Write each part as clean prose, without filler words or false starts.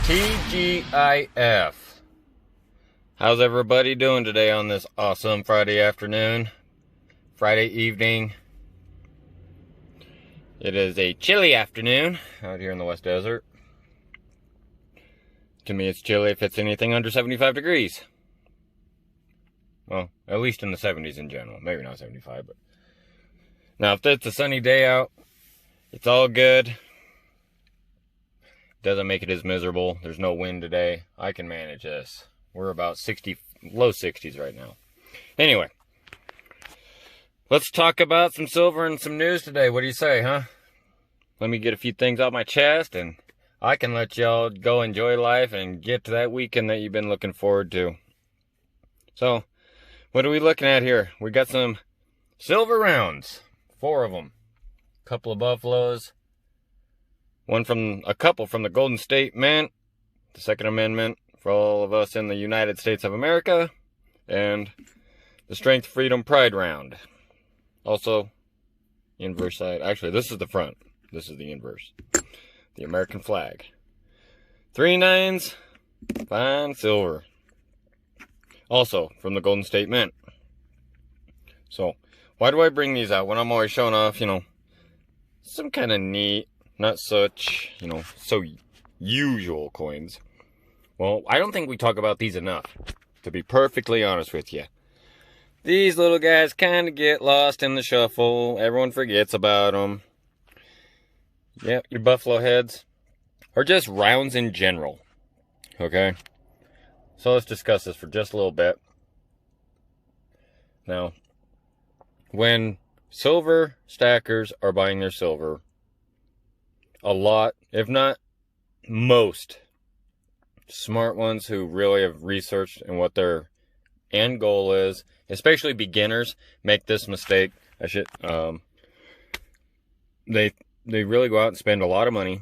TGIF. How's everybody doing today on this awesome Friday afternoon? Friday evening. It is a chilly afternoon out here in the West Desert. To me, it's chilly if it's anything under 75 degrees. Well, at least in the 70s in general. Maybe not 75, but... Now, if it's a sunny day out, it's all good. Doesn't make it as miserable. There's no wind today. I can manage this. We're about 60, low 60s right now. Anyway, let's talk about some silver and some news today. What do you say, huh? Let me get a few things off my chest, and I can let y'all go enjoy life and get to that weekend that you've been looking forward to. So, what are we looking at here? We got some silver rounds. 4 of them. A couple of buffaloes. A couple from the Golden State Mint, the Second Amendment for all of us in the United States of America, and the Strength, Freedom, Pride round. Also, inverse side. Actually, this is the front. This is the inverse. The American flag. 3 9s, fine silver. Also, from the Golden State Mint. So, why do I bring these out when I'm always showing off, some kind of neat, not such, so usual coins? Well, I don't think we talk about these enough, to be perfectly honest with you. These little guys kind of get lost in the shuffle. Everyone forgets about them. Yep, your buffalo heads. Or just rounds in general. Okay? So let's discuss this for just a little bit. Now, when silver stackers are buying their silver, a lot, if not most, smart ones who really have researched and what their end goal is, especially beginners, make this mistake. They really go out and spend a lot of money,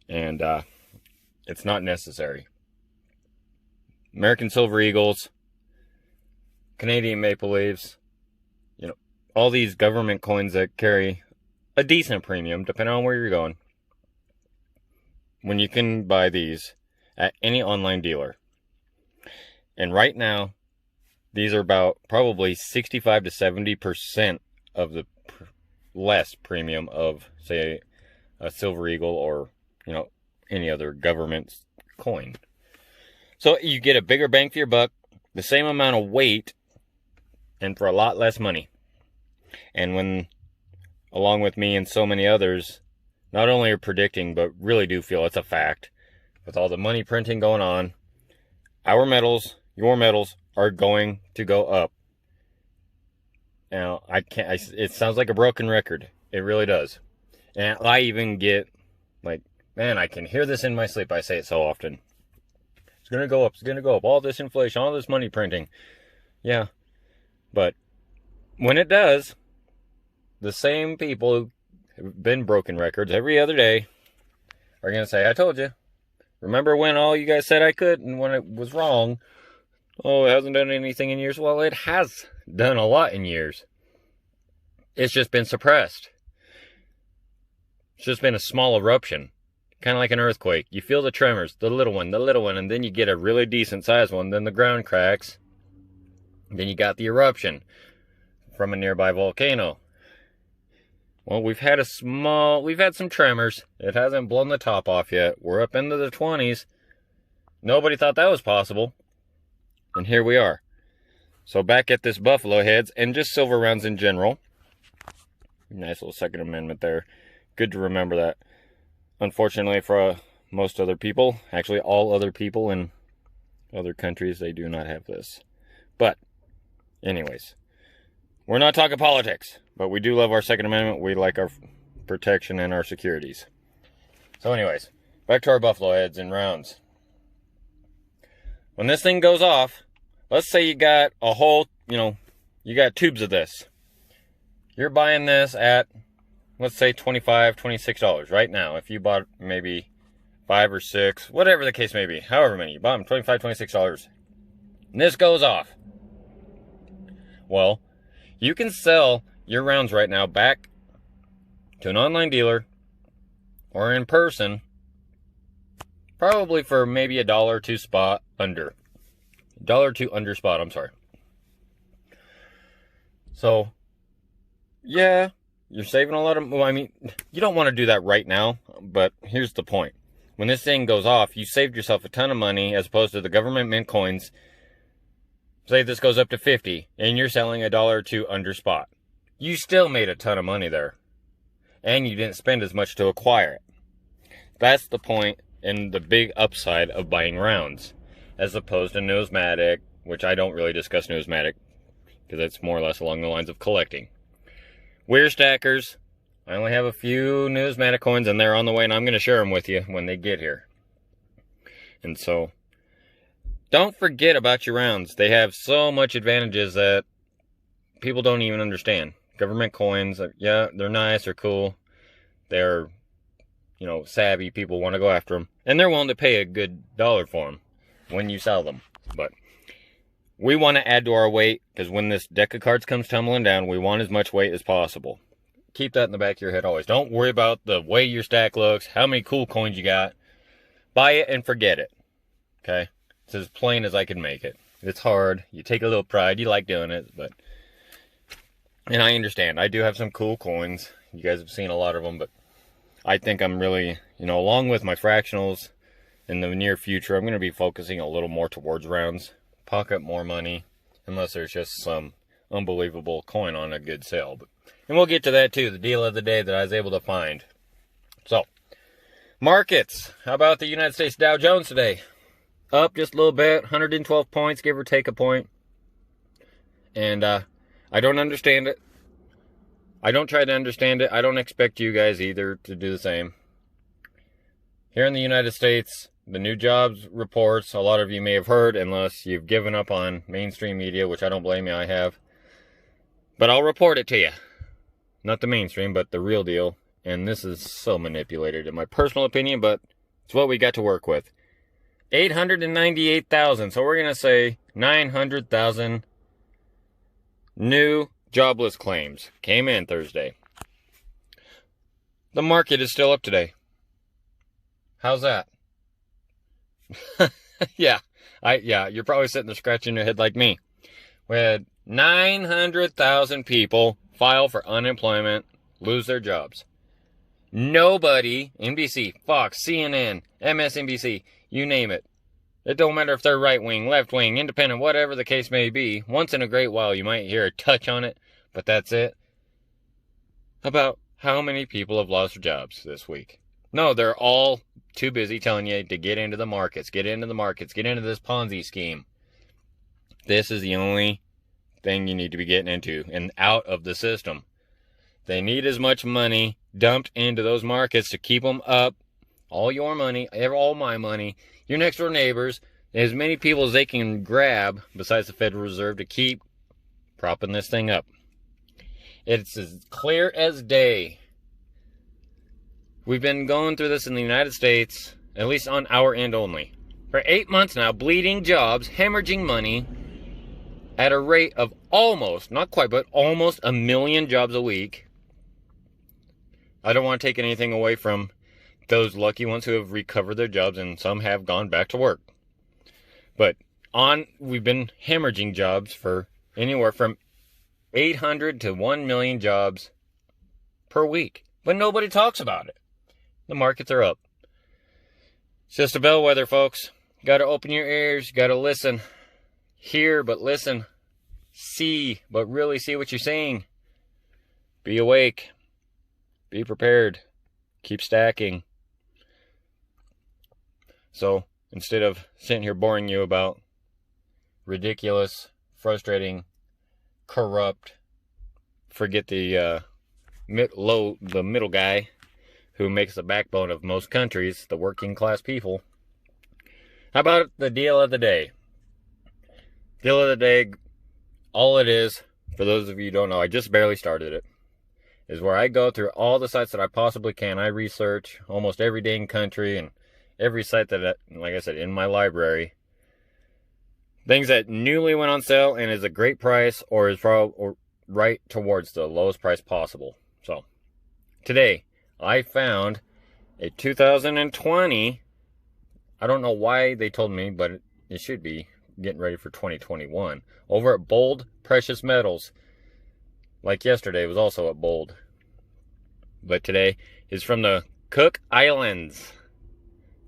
and it's not necessary. American Silver Eagles, Canadian Maple Leafs, all these government coins that carry a decent premium, depending on where you're going, when you can buy these at any online dealer. And right now, these are about probably 65 to 70% of the less premium of, say, a Silver Eagle or, any other government coin. So you get a bigger bang for your buck, the same amount of weight, and for a lot less money. And when, along with me and so many others, not only are predicting, but really do feel it's a fact, with all the money printing going on, our metals, your metals, are going to go up. Now, it sounds like a broken record. It really does. And I even get, I can hear this in my sleep. I say it so often. It's going to go up. It's going to go up. All this inflation, all this money printing. Yeah. But when it does, the same people who have been broken records every other day are going to say, I told you. Remember when all you guys said I could and when it was wrong? Oh, it hasn't done anything in years. Well, it has done a lot in years. It's just been suppressed. It's just been a small eruption. Kind of like an earthquake. You feel the tremors, the little one, and then you get a really decent sized one. Then the ground cracks. Then you got the eruption from a nearby volcano. Well, we've had some tremors. It hasn't blown the top off yet. We're up into the 20s. Nobody thought that was possible. And here we are. So back at this buffalo heads and just silver rounds in general. Nice little Second Amendment there. Good to remember that. Unfortunately for most other people, actually all other people in other countries, they do not have this. But, anyways, we're not talking politics, but we do love our Second Amendment. We like our protection and our securities. So anyways, back to our buffalo heads and rounds. When this thing goes off, let's say you got a whole, you got tubes of this. You're buying this at, let's say, $25, $26 right now. If you bought maybe 5 or 6, whatever the case may be, however many, you bought them $25, $26. And this goes off. Well, you can sell your rounds right now back to an online dealer or in person Probably for maybe $1 or $2 spot under. $1 or $2 under spot, I'm sorry. So, yeah, you're saving a lot of... Well, I mean, you don't want to do that right now, but here's the point. When this thing goes off, you saved yourself a ton of money as opposed to the government mint coins. Say this goes up to 50 and you're selling $1 or $2 under spot. You still made a ton of money there. And you didn't spend as much to acquire it. That's the point and the big upside of buying rounds. As opposed to numismatic, which I don't really discuss numismatic, because it's more or less along the lines of collecting. We're stackers. I only have a few numismatic coins and they're on the way and I'm going to share them with you when they get here. And so, don't forget about your rounds. They have so much advantages that people don't even understand. Government coins, yeah, they're nice, they're cool. They're, savvy. People want to go after them. And they're willing to pay a good dollar for them when you sell them. But we want to add to our weight, because when this deck of cards comes tumbling down, we want as much weight as possible. Keep that in the back of your head always. Don't worry about the way your stack looks, how many cool coins you got. Buy it and forget it. Okay? It's as plain as I can make it. It's hard. You take a little pride. You like doing it, but... And I understand. I do have some cool coins. You guys have seen a lot of them, but I think I'm really, along with my fractionals in the near future, I'm going to be focusing a little more towards rounds. Pocket more money, unless there's just some unbelievable coin on a good sale. And we'll get to that too, the deal of the day that I was able to find. So, markets. How about the United States Dow Jones today? Up just a little bit, 112 points, give or take a point. And I don't understand it. I don't try to understand it. I don't expect you guys either to do the same. Here in the United States, the new jobs reports, a lot of you may have heard, unless you've given up on mainstream media, which I don't blame you, I have. But I'll report it to you. Not the mainstream, but the real deal. And this is so manipulated, in my personal opinion, but it's what we got to work with. 898,000, so we're going to say 900,000 new jobless claims came in Thursday. The market is still up today. How's that? Yeah, you're probably sitting there scratching your head like me. We had 900,000 people file for unemployment, lose their jobs. Nobody, NBC, Fox, CNN, MSNBC, you name it. It don't matter if they're right wing, left wing, independent, whatever the case may be. Once in a great while you might hear a touch on it, but that's it. About how many people have lost their jobs this week. No, they're all too busy telling you to get into the markets, get into this Ponzi scheme. This is the only thing you need to be getting into and out of the system. They need as much money dumped into those markets to keep them up. All your money, all my money, your next door neighbors, as many people as they can grab, besides the Federal Reserve, to keep propping this thing up. It's as clear as day. We've been going through this in the United States, at least on our end only, for 8 months now, bleeding jobs, hemorrhaging money, at a rate of almost, not quite, but almost 1 million jobs a week. I don't want to take anything away from those lucky ones who have recovered their jobs, and some have gone back to work. But we've been hemorrhaging jobs for anywhere from 800 to 1 million jobs per week. But nobody talks about it. The markets are up. It's just a bellwether, folks. You got to open your ears. You got to listen. Hear, but listen. See, but really see what you're seeing. Be awake. Be prepared. Keep stacking. So, instead of sitting here boring you about ridiculous, frustrating, corrupt, forget the middle guy who makes the backbone of most countries, the working class people. How about the deal of the day? Deal of the day, all it is, for those of you who don't know, I just barely started it, is where I go through all the sites that I possibly can. I research almost every dang country and every site that, like I said, in my library. Things that newly went on sale and is a great price or is probably right towards the lowest price possible. So, today, I found a 2020 I don't know why they told me, but it should be getting ready for 2021. Over at Bold Precious Metals. Like yesterday, it was also at Bold. But today is from the Cook Islands.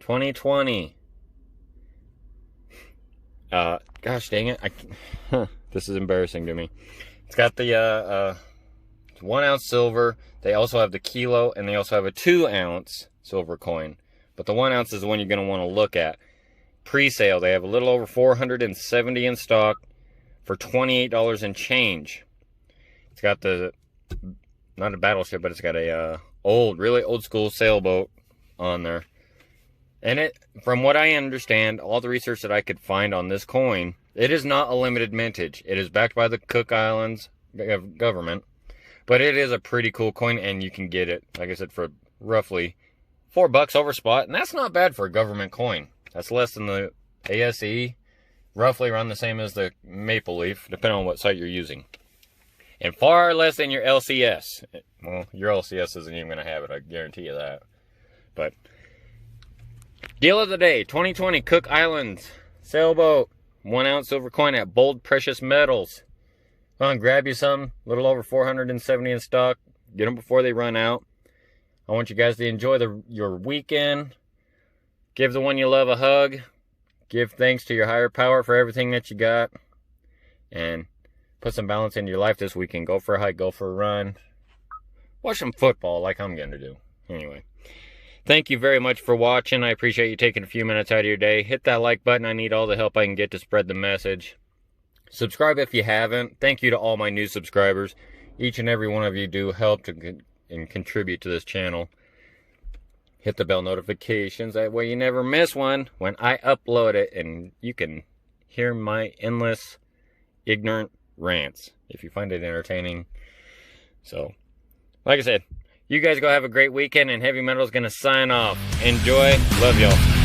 2020. Gosh dang it. This is embarrassing to me. It's got the 1 ounce silver. They also have the kilo, and they also have a 2 ounce silver coin. But the 1 ounce is the one you're going to want to look at. Pre-sale, they have a little over 470 in stock for $28 and change. It's got the, not a battleship, but it's got a really old school sailboat on there. And it, from what I understand, all the research that I could find on this coin, it is not a limited mintage. It is backed by the Cook Islands government. But it is a pretty cool coin, and you can get it, like I said, for roughly $4 over spot. And that's not bad for a government coin. That's less than the ASE, roughly around the same as the Maple Leaf, depending on what site you're using. And far less than your LCS. Well, your LCS isn't even going to have it, I guarantee you that. But deal of the day, 2020 Cook Islands sailboat, 1 ounce silver coin at Bold Precious Metals. Come on, grab you some, a little over 470 in stock. Get them before they run out. I want you guys to enjoy your weekend. Give the one you love a hug. Give thanks to your higher power for everything that you got. And put some balance into your life this weekend. Go for a hike, go for a run. Watch some football like I'm going to do. Anyway, thank you very much for watching. I appreciate you taking a few minutes out of your day. Hit that like button. I need all the help I can get to spread the message. Subscribe if you haven't. Thank you to all my new subscribers. Each and every one of you do help and contribute to this channel. Hit the bell notifications. That way you never miss one when I upload it. And you can hear my endless, ignorant rants if you find it entertaining. So, like I said, you guys go have a great weekend. And Heavy Metal is going to sign off. Enjoy. Love y'all.